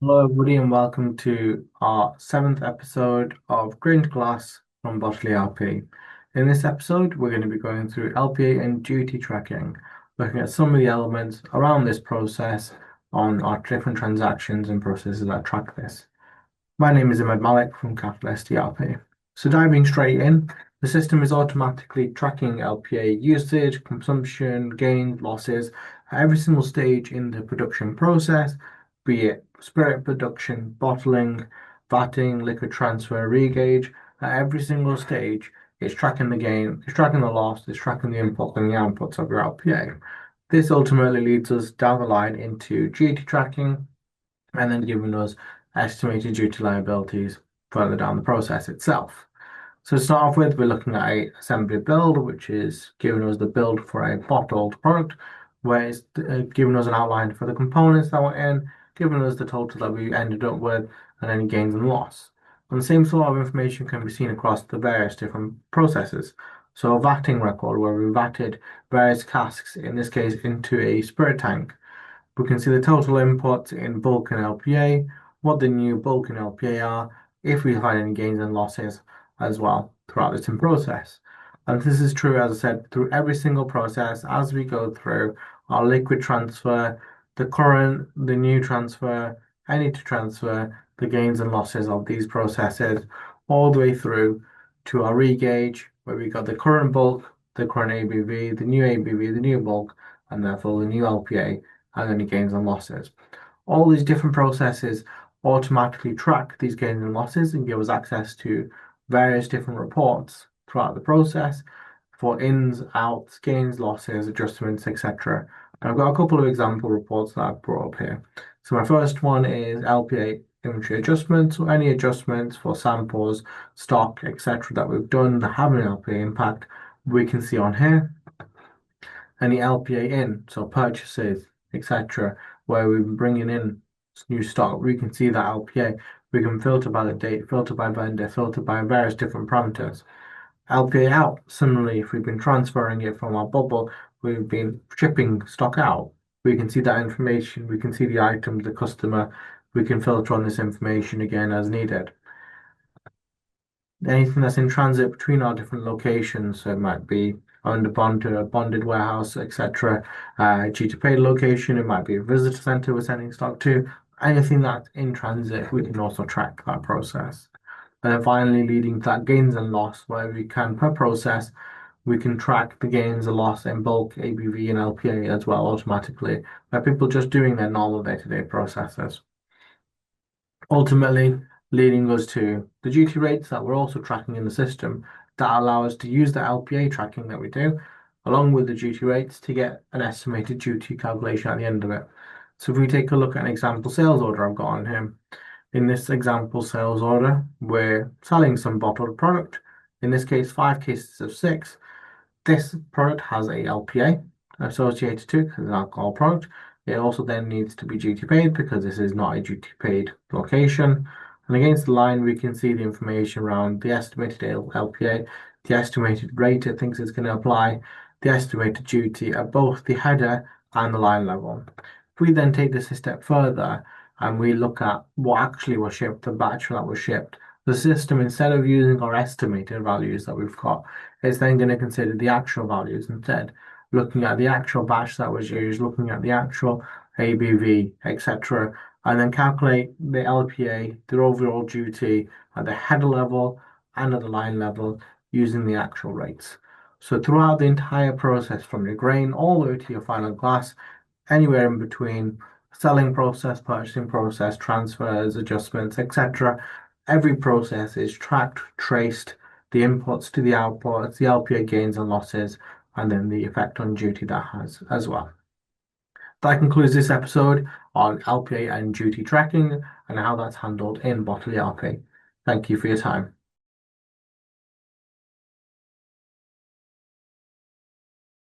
Hello, everybody, and welcome to our seventh episode of Grain Glass from Bottley LP. In this episode, we're going to be going through LPA and duty tracking, looking at some of the elements around this process on our different transactions and processes that track this. My name is Ahmed Malik from Capital SDRP. So diving straight in, the system is automatically tracking LPA usage, consumption, gains, losses at every single stage in the production process, be it spirit production, bottling, vatting, liquor transfer, regauge. At every single stage, it's tracking the gain, it's tracking the loss, it's tracking the input and the outputs of your LPA. This ultimately leads us down the line into duty tracking, and then giving us estimated duty liabilities further down the process itself. So to start off with, we're looking at a assembly build, which is giving us the build for a bottled product, where it's giving us an outline for the components that were in, giving us the total that we ended up with, and any gains and loss. And the same sort of information can be seen across the various different processes. So a vatting record, where we vatted various casks, in this case into a spirit tank. We can see the total inputs in bulk and LPA, what the new bulk and LPA are, if we have had any gains and losses as well throughout this process. And this is true, as I said, through every single process as we go through our liquid transfer, the current, the new transfer, any to transfer, the gains and losses of these processes, all the way through to our regauge, where we got the current bulk, the current ABV, the new ABV, the new bulk, and therefore the new LPA and any gains and losses. All these different processes automatically track these gains and losses and give us access to various different reports throughout the process for ins, outs, gains, losses, adjustments, etc. And I've got a couple of example reports that I've brought up here. So my first one is LPA inventory adjustments, or any adjustments for samples, stock, etc. that we've done that have an LPA impact, we can see on here. Any LPA in, so purchases, etc., where we're bringing in new stock, we can see that LPA. We can filter by the date, filter by vendor, filter by various different parameters. LPA out, similarly, if we've been transferring it from our bubble, we've been shipping stock out. We can see that information, we can see the items, the customer, we can filter on this information again as needed. Anything that's in transit between our different locations, so it might be under bond to a bonded warehouse, etc. Due to paid location, it might be a visitor center we're sending stock to. Anything that's in transit, we can also track that process. And then finally, leading to that gains and loss, where we can, per process, we can track the gains and loss in bulk, ABV, and LPA as well automatically, by people just doing their normal day-to-day processes. Ultimately, leading us to the duty rates that we're also tracking in the system that allow us to use the LPA tracking that we do, along with the duty rates, to get an estimated duty calculation at the end of it. So if we take a look at an example sales order I've got on here, in this example sales order, we're selling some bottled product, in this case 5 cases of 6. This product has a LPA associated to it because it's an alcohol product. It also then needs to be duty paid because this is not a duty paid location. And against the line, we can see the information around the estimated LPA, the estimated rate it thinks it's going to apply, the estimated duty at both the header and the line level. If we then take this a step further and we look at what actually was shipped, the batch that was shipped, the system, instead of using our estimated values that we've got, is then going to consider the actual values instead, looking at the actual batch that was used, looking at the actual ABV, etc., and then calculate the LPA, the overall duty at the header level and at the line level using the actual rates. So throughout the entire process, from your grain all the way to your final glass, anywhere in between, selling process, purchasing process, transfers, adjustments, etc., every process is tracked, traced, the inputs to the outputs, the LPA gains and losses, and then the effect on duty that has as well. That concludes this episode on LPA and duty tracking and how that's handled in Bottley LP. Thank you for your time.